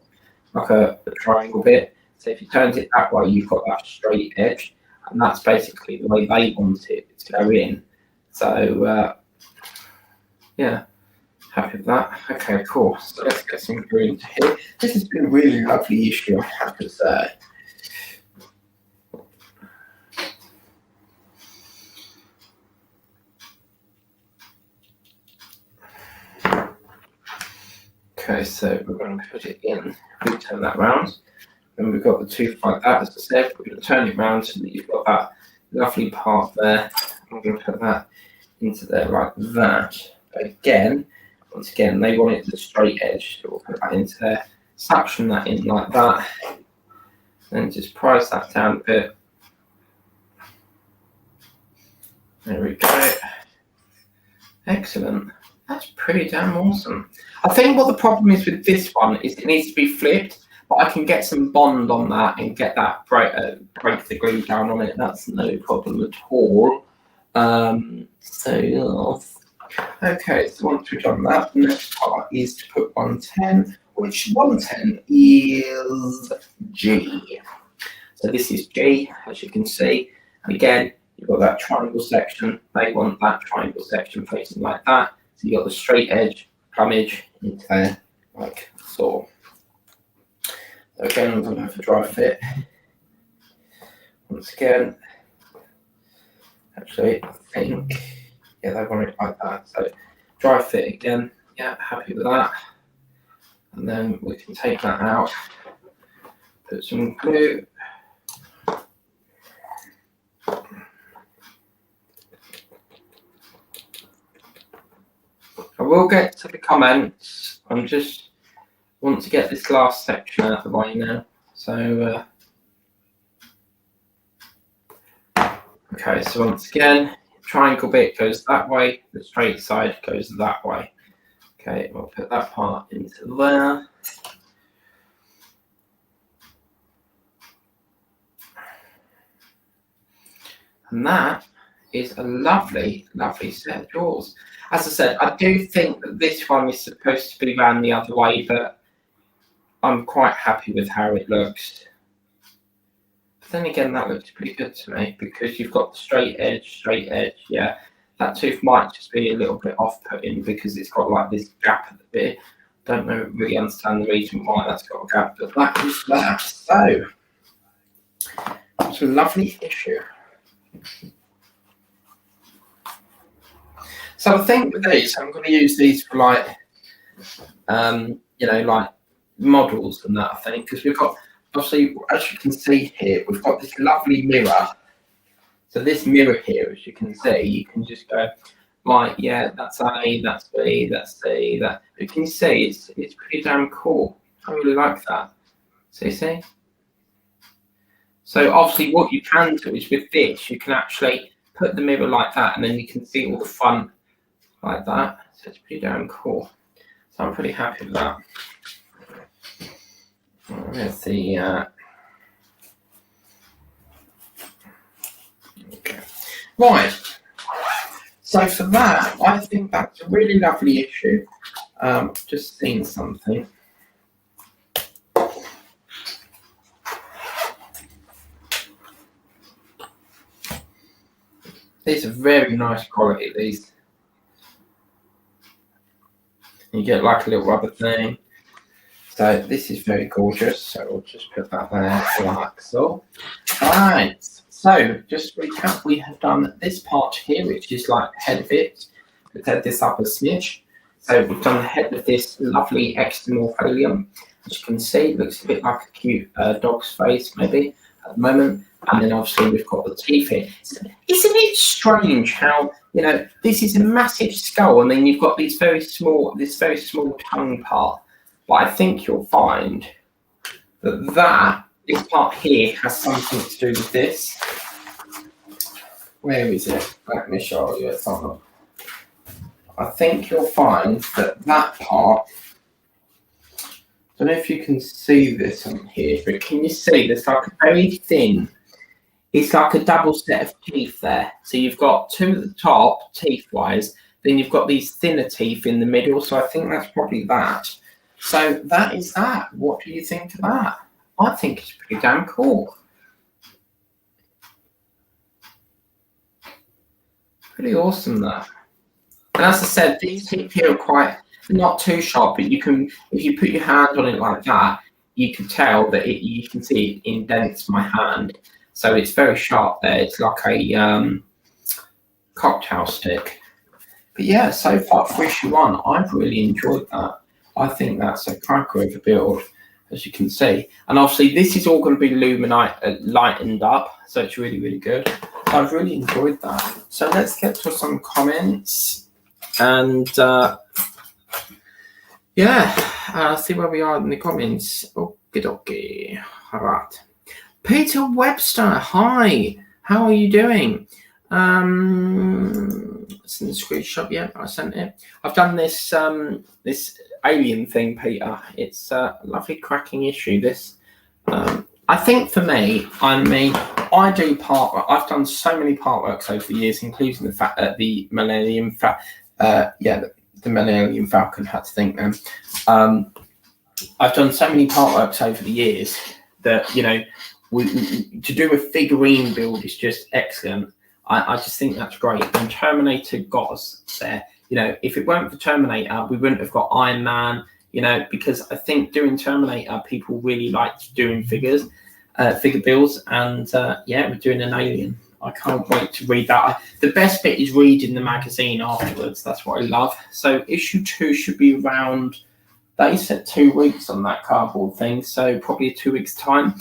like a triangle bit. So if you turn it that way, you've got that straight edge. And that's basically the way they want it to go in. So, yeah, happy with that. Okay, cool. So let's get some glue into here. This has been a really lovely issue, I have to say. Okay, so we're going to put it in. We turn that round. And we've got the tooth like that, as I said. We're going to turn it round so that you've got that lovely part there. I'm going to put that into there like that. Again, once again, they want it to the straight edge, so we'll put that into there. Suction that in like that. Then just prise that down a bit. There we go. Excellent. That's pretty damn awesome. I think what the problem is with this one is it needs to be flipped. But I can get some bond on that and get that break the glue down on it. That's no problem at all. So yes. Okay, so once we've done that, the next part is to put 110, which 110 is G. So this is G, as you can see. And again, you've got that triangle section. They want that triangle section facing like that. So you've got the straight edge, plumage into there, like so. Again, I'm going to have a dry fit. Once again, actually, I think, yeah, they want it like that. So, dry fit again. Yeah, happy with that. And then we can take that out, put some glue. I will get to the comments. I'm just want to get this last section out of the way now. So, okay, so once again, triangle bit goes that way, the straight side goes that way. Okay, we'll put that part into there. And that is a lovely, lovely set of drawers. As I said, I do think that this one is supposed to be ran the other way, but I'm quite happy with how it looks. But then again, that looks pretty good to me because you've got the straight edge, yeah. That tooth might just be a little bit off-putting because it's got like this gap at the bit. Don't know, really understand the reason why that's got a gap, but that is that. So, it's a lovely issue. So I think with these, I'm going to use these for like, you know, like models and that, I think, because we've got, obviously, as you can see here, we've got this lovely mirror. So this mirror here, as you can see, you can just go, right, yeah, that's A, that's B, that's C, that. You can see it's pretty damn cool. I really like that. So you see? So obviously what you can do is with this, you can actually put the mirror like that, and then you can see all the front like that. So it's pretty damn cool. So I'm pretty happy with that. There's the okay. Right. So for that, I think that's a really lovely issue. Just seeing something. These are very nice quality, these. You get like a little rubber thing. So this is very gorgeous. So we'll just put that there like so. Right. So just to recap, we have done this part here, which is like the head of it. We've had this up a smidge. So we've done the head of this lovely Xenomorph alien. As you can see, it looks a bit like a cute dog's face, maybe at the moment. And then obviously we've got the teeth here. Isn't it strange how, you know, this is a massive skull, and then you've got these this very small tongue part. But I think you'll find that this part here has something to do with this. Where is it? Let me show you. It's on. I think you'll find that part. I don't know if you can see this on here, but can you see there's like a very thin. It's like a double set of teeth there. So you've got two at the top, teeth-wise. Then you've got these thinner teeth in the middle. So I think that's probably that. So that is that. What do you think of that? I think it's pretty damn cool. Pretty awesome, that. And as I said, these teeth here are quite not too sharp, but you can, if you put your hand on it like that, you can tell that you can see it indents my hand. So it's very sharp there. It's like a cocktail stick. But yeah, so far for issue 1, I've really enjoyed that. I think that's a cracker of a build, as you can see. And obviously this is all going to be lightened up, so it's really, really good. I've really enjoyed that. So let's get to some comments. And yeah, see where we are in the comments. Okie dokie. All right. Peter Webster, hi. How are you doing? It's in the screenshot. Yeah, I sent it. I've done this this alien thing, Peter. It's a lovely cracking issue. This, I think for me, I do part. I've done so many part works over the years, including the fact that the Millennium the Millennium Falcon, had to think then. I've done so many part works over the years that, you know, to do a figurine build is just excellent. I just think that's great. And Terminator got us there. You know, if it weren't for Terminator, we wouldn't have got Iron Man, you know, because I think doing Terminator, people really liked doing figure builds. And yeah, we're doing an alien. I can't wait to read that. The best bit is reading the magazine afterwards. That's what I love. So issue 2 should be around, they said 2 weeks on that cardboard thing. So probably 2 weeks time.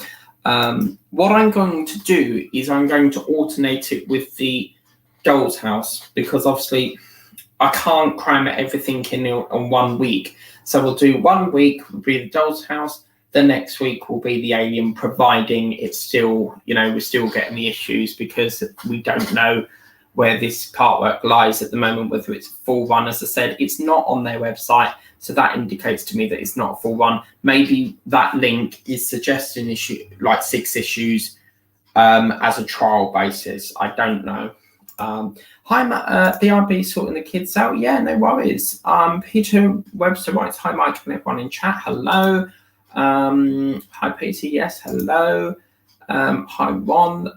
What I'm going to do is I'm going to alternate it with the Doll's House, because obviously I can't cram everything in on 1 week. So we'll do 1 week will be the Doll's House. The next week will be the alien, providing it's still, you know, we're still getting the issues, because we don't know where this part work lies at the moment, whether it's a full run. As I said, it's not on their website. So that indicates to me that it's not a full one. Maybe that link is suggesting issue like 6 issues as a trial basis. I don't know. Hi, Matt, BRB sorting the kids out. Yeah, no worries. Peter Webster writes, hi, Mike and everyone in chat. Hello. Hi, Peter. Yes, hello. Hi, Ron.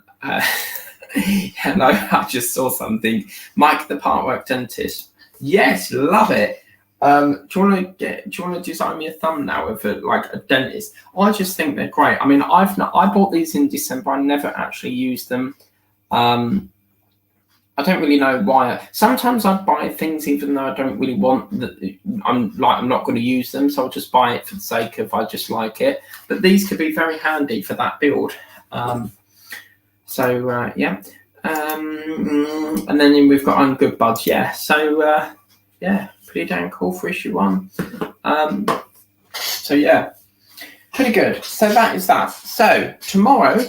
Hello. I just saw something. Mike, the part work dentist. Yes, love it. Do you want to design me a thumbnail of like a dentist? I just think they're great. I mean, I bought these in December. I never actually used them. I don't really know why. Sometimes I buy things even though I don't really want that. I'm not going to use them, so I'll just buy it for the sake of I just like it. But these could be very handy for that build. Yeah. And then we've got Ungood Buds. Yeah. So yeah, pretty damn cool for issue 1. So yeah, pretty good. So that is that. So tomorrow.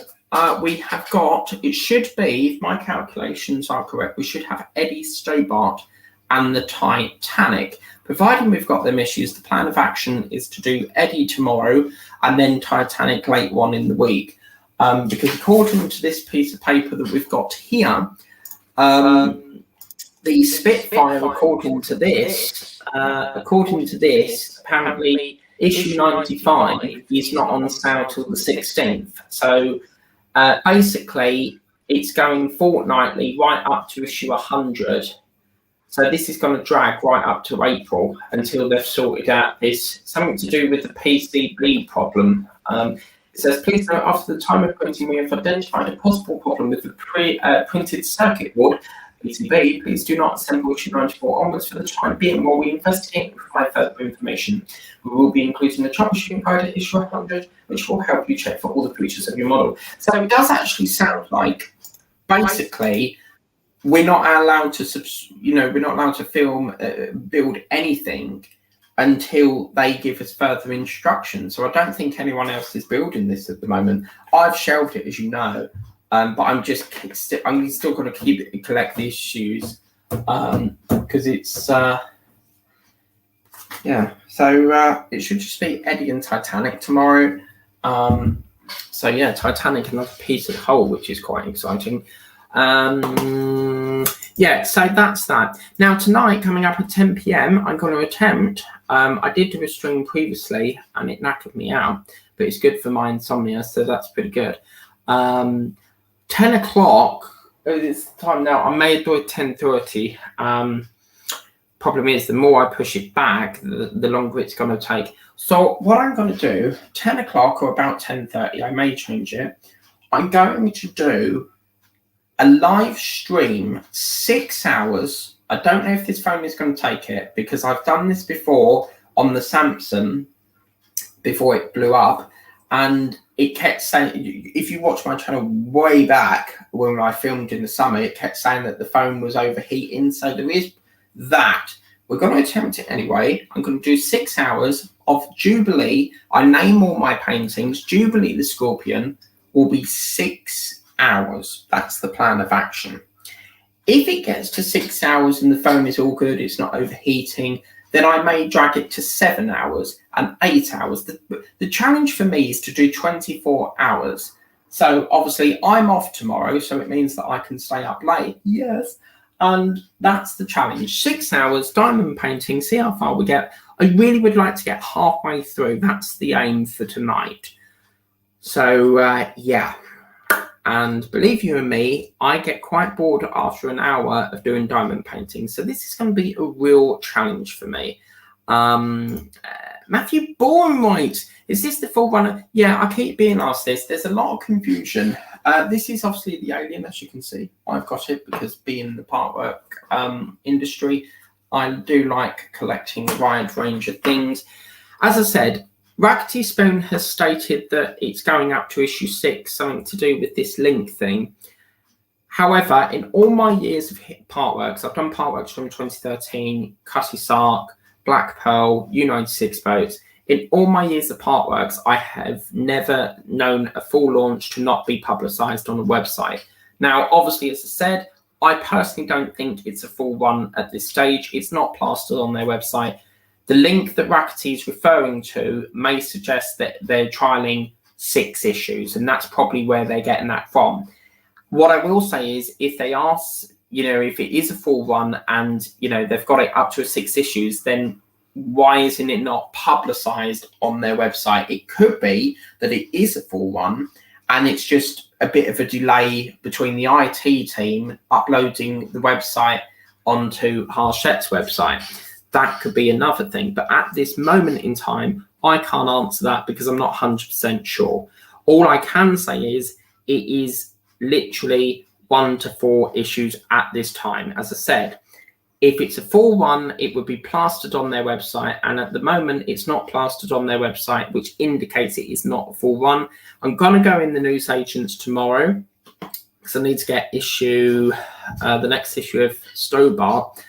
We have got, it should be, if my calculations are correct, we should have Eddie Stobart and the Titanic. Providing we've got them issues, the plan of action is to do Eddie tomorrow and then Titanic later on in the week. Because according to this piece of paper that we've got here, the Spitfire, according to this, apparently issue 95 is not on sale till the 16th. So basically, it's going fortnightly right up to issue 100. So this is going to drag right up to April until they've sorted out this, something to do with the PCB problem. It says, please note, after the time of printing, we have identified a possible problem with the printed circuit board, PCB. Please do not assemble issue 94 onwards for the time being while we investigate and provide further information. We will be including the troubleshooting guide at issue 100, which will help you check for all the features of your model. So it does actually sound like, basically, we're not allowed to film, build anything until they give us further instructions. So I don't think anyone else is building this at the moment. I've shelved it, as you know. But I'm still going to collect the issues because it's yeah. So it should just be Eddie and Titanic tomorrow. So yeah, Titanic, another piece of the whole, which is quite exciting. Yeah, so that's that. Now tonight, coming up at 10 p.m, I'm going to attempt. I did do a stream previously, and it knackered me out, but it's good for my insomnia, so that's pretty good. 10 o'clock, it's time now, I may do it 10:30. Problem is, the more I push it back, the longer it's going to take. So what I'm going to do, 10 o'clock or about 10:30, I may change it. I'm going to do a live stream, 6 hours. I don't know if this phone is going to take it because I've done this before on the Samsung before it blew up. And it kept saying, if you watch my channel way back when I filmed in the summer, it kept saying that the phone was overheating. So there is that. We're going to attempt it anyway. I'm going to do 6 hours of Jubilee. I name all my paintings. Jubilee the Scorpion will be 6 hours. That's the plan of action. If it gets to 6 hours and the phone is all good, it's not overheating, then I may drag it to 7 hours and 8 hours. The challenge for me is to do 24 hours. So obviously I'm off tomorrow, so it means that I can stay up late. Yes. And that's the challenge. 6 hours, diamond painting, see how far we get. I really would like to get halfway through. That's the aim for tonight. So, yeah. And believe you me, I get quite bored after an hour of doing diamond painting. So this is going to be a real challenge for me. Matthew Bournemouth, is this the full runner? Yeah, I keep being asked this. There's a lot of confusion. This is obviously the Alien, as you can see. I've got it because being in the artwork industry, I do like collecting a wide range of things. As I said, Rackety Spoon has stated that it's going up to issue 6, something to do with this link thing. However, in all my years of partworks, I've done partworks from 2013, Cutty Sark, Black Pearl, U96 boats. In all my years of partworks, I have never known a full launch to not be publicised on a website. Now, obviously, as I said, I personally don't think it's a full one at this stage. It's not plastered on their website. The link that Rackety is referring to may suggest that they're trialing 6 issues, and that's probably where they're getting that from. What I will say is, if they ask, if it is a full one and, they've got it up to 6 issues, then why isn't it not publicized on their website? It could be that it is a full one and it's just a bit of a delay between the IT team uploading the website onto Harchette's website. that could be another thing. But at this moment in time, I can't answer that because I'm not 100% sure. All I can say is it is literally 1 to 4 issues at this time. As I said, if it's a full one, it would be plastered on their website. And at the moment, it's not plastered on their website, which indicates it is not a full one. I'm going to go in the newsagents tomorrow because I need to get the next issue of Stobart.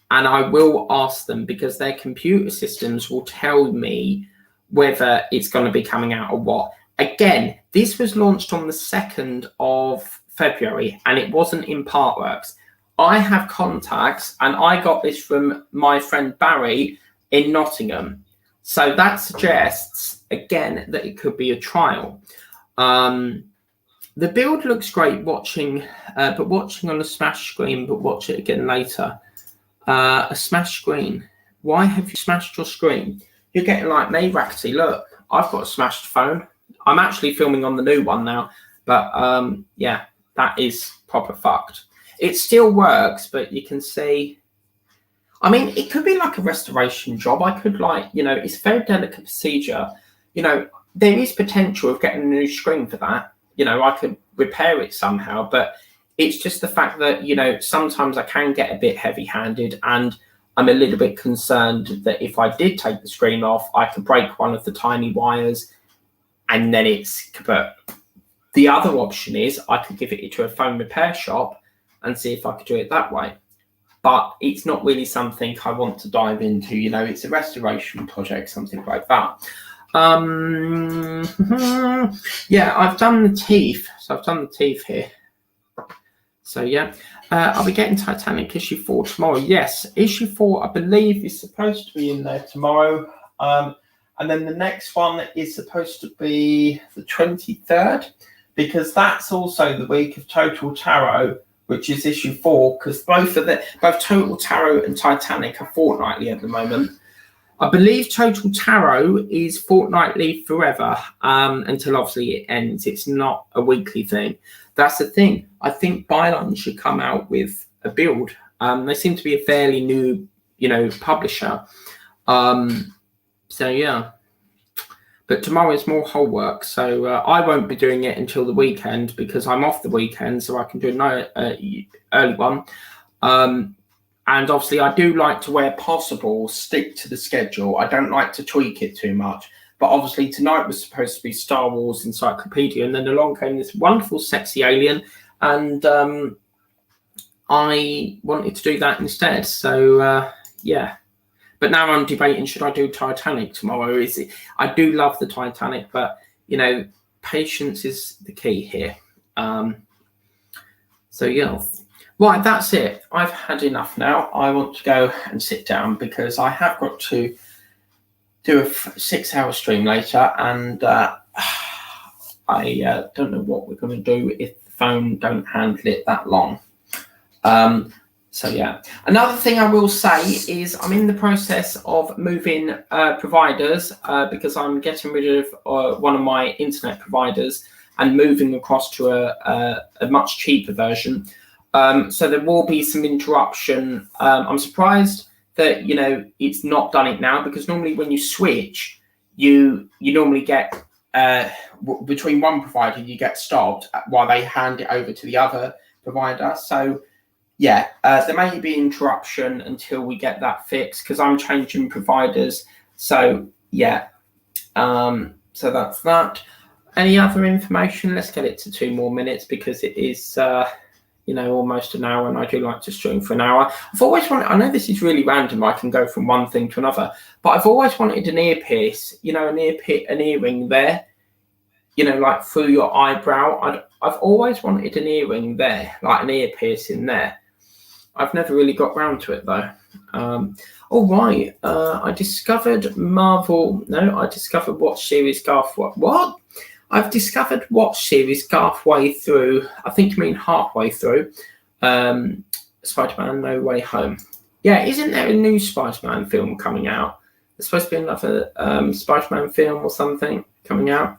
And I will ask them because their computer systems will tell me whether it's going to be coming out or what. Again, this was launched on the 2nd of February and it wasn't in Partworks. I have contacts and I got this from my friend Barry in Nottingham. So that suggests, again, that it could be a trial. The build looks great watching on a smash screen, but watch it again later. A smash screen. Why have you smashed your screen? You're getting like me, Rackety. Look, I've got a smashed phone. I'm actually filming on the new one now, but yeah, that is proper fucked. It still works, but you can see, I mean, it could be like a restoration job. I could it's a very delicate procedure. There is potential of getting a new screen for that. I could repair it somehow, but it's just the fact that, sometimes I can get a bit heavy-handed and I'm a little bit concerned that if I did take the screen off, I could break one of the tiny wires and then it's kaput. The other option is I could give it to a phone repair shop and see if I could do it that way. But it's not really something I want to dive into. It's a restoration project, something like that. Yeah, I've done the teeth. So I've done the teeth here. So yeah, I'll be getting Titanic issue 4 tomorrow. Yes, issue 4, I believe, is supposed to be in there tomorrow. And then the next one is supposed to be the 23rd, because that's also the week of Total Tarot, which is issue 4, because both Total Tarot and Titanic are fortnightly at the moment. I believe Total Tarot is fortnightly forever, until obviously it ends. It's not a weekly thing. That's the thing. I think Byline should come out with a build. They seem to be a fairly new, publisher. So yeah. But tomorrow is more whole work, so I won't be doing it until the weekend because I'm off the weekend, so I can do an early one. And obviously, I do like to, where possible, stick to the schedule. I don't like to tweak it too much. But obviously, tonight was supposed to be Star Wars Encyclopedia, and then along came this wonderful, sexy alien, and I wanted to do that instead. So, yeah. But now I'm debating, should I do Titanic tomorrow? I do love the Titanic, but, patience is the key here. So, yeah. Right, that's it. I've had enough now. I want to go and sit down because I have got to do a 6-hour stream later, and I don't know what we're going to do if the phone don't handle it that long. So yeah, another thing I will say is I'm in the process of moving providers because I'm getting rid of one of my internet providers and moving across to a much cheaper version. So there will be some interruption. I'm surprised that it's not done it now, because normally when you switch, you normally get between one provider you get stopped while they hand it over to the other provider. So yeah, there may be interruption until we get that fixed because I'm changing providers. So yeah, so that's that. Any other information? Let's get it to 2 more minutes because it is almost an hour, and I do like to stream for an hour. I've always wanted, I know this is really random, I can go from one thing to another, but I've always wanted an earpiece, an earring there, like through your eyebrow. I've always wanted an earring there, like an earpiece in there. I've never really got round to it though. All right, I discovered Watch Series Garth. What? I've discovered Watch Series halfway through. I think you mean halfway through. Spider-Man No Way Home. Yeah, isn't there a new Spider-Man film coming out? There's supposed to be another Spider-Man film or something coming out.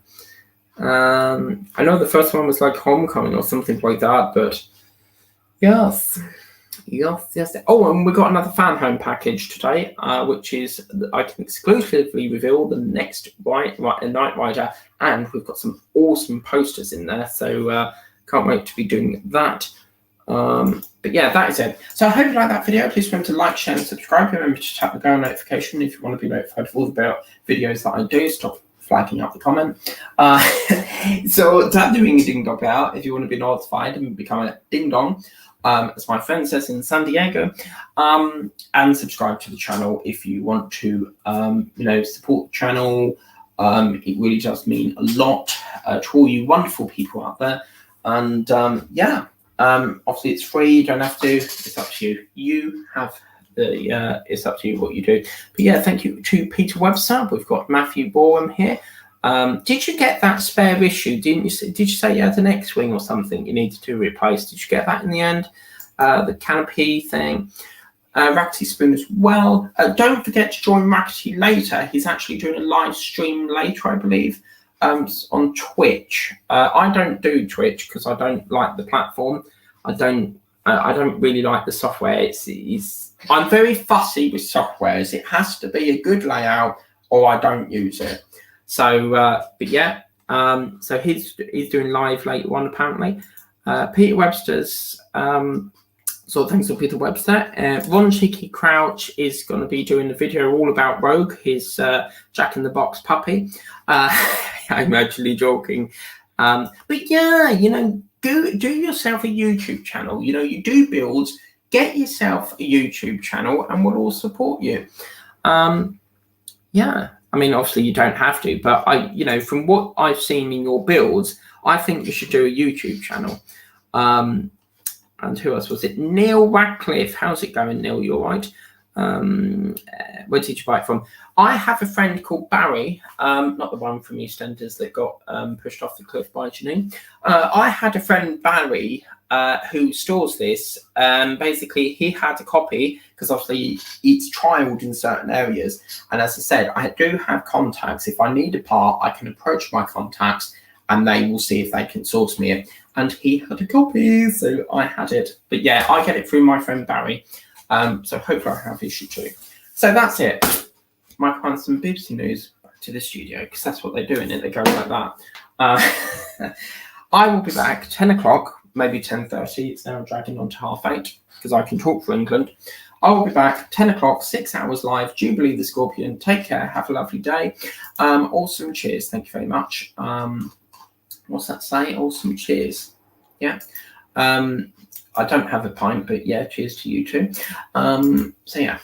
I know the first one was like Homecoming or something like that, but yes. Yes. Oh, and we've got another fan home package today, which is I can exclusively reveal the next Night Rider, and we've got some awesome posters in there. So can't wait to be doing that. But yeah, that is it. So I hope you like that video. Please remember to like, share, and subscribe. Remember to tap the bell notification if you want to be notified of all the videos that I do. Stop flagging up the comment. So tap the ding dong bell if you want to be notified and become a ding dong, as my friend says in San Diego. And subscribe to the channel if you want to, support the channel. It really does mean a lot to all you wonderful people out there. And obviously it's free. You don't have to. It's up to you. You have the. It's up to you what you do. But yeah, thank you to Peter Webster. We've got Matthew Boreham here. Did you get that spare issue? Didn't you? Did you say you had an X-wing or something you needed to replace? Did you get that in the end? The canopy thing. Rackety Spoon as well. Don't forget to join Rackety later. He's actually doing a live stream later, I believe, on Twitch. I don't do Twitch because I don't like the platform. I don't really like the software. I'm very fussy with softwares. It has to be a good layout or I don't use it. So, but yeah, so he's doing live later on apparently. Peter Webster's so thanks to Peter Webster. Ron Cheeky Crouch is going to be doing a video all about Rogue, his Jack in the Box puppy. I'm actually joking, but yeah, do yourself a YouTube channel. You do builds, get yourself a YouTube channel, and we'll all support you. Yeah. I mean, obviously you don't have to, but from what I've seen in your builds, I think you should do a YouTube channel. And who else was it? Neil Radcliffe. How's it going, Neil? You all right? Where did you buy it from? I have a friend called Barry, not the one from EastEnders that got pushed off the cliff by Janine. I had a friend, Barry, who stores this. Basically, he had a copy because obviously it's trialed in certain areas. And as I said, I do have contacts. If I need a part, I can approach my contacts and they will see if they can source me it. And he had a copy, so I had it. But yeah, I get it through my friend Barry. So hopefully I have issue too. So that's it. Might find some BBC news back to the studio because that's what they do in it. They go like that. I will be back 10 o'clock, maybe 10:30. It's now dragging on to 8:30 because I can talk for England. I will be back 10 o'clock, 6 hours live. Jubilee the Scorpion. Take care. Have a lovely day. Awesome. Cheers. Thank you very much. What's that say? Awesome. Cheers. Yeah. I don't have a pint, but yeah, cheers to you too. So yeah,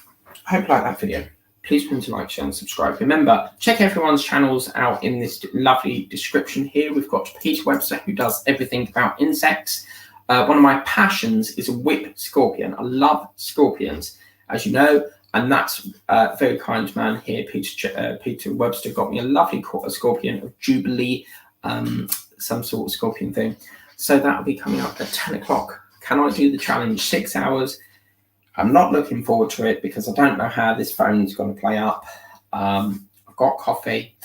I hope you like that video. Please remember to like, share, and subscribe. Remember, check everyone's channels out in this lovely description here. We've got Peter Webster, who does everything about insects. One of my passions is a whip scorpion. I love scorpions, as you know, and that's a very kind man here. Peter Webster got me a lovely scorpion of Jubilee, some sort of scorpion thing. So that will be coming up at 10 o'clock. Can I do the challenge 6 hours? I'm not looking forward to it because I don't know how this phone's going to play up. I've got coffee.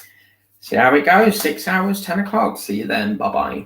See how it goes. 6 hours, 10 o'clock. See you then. Bye-bye.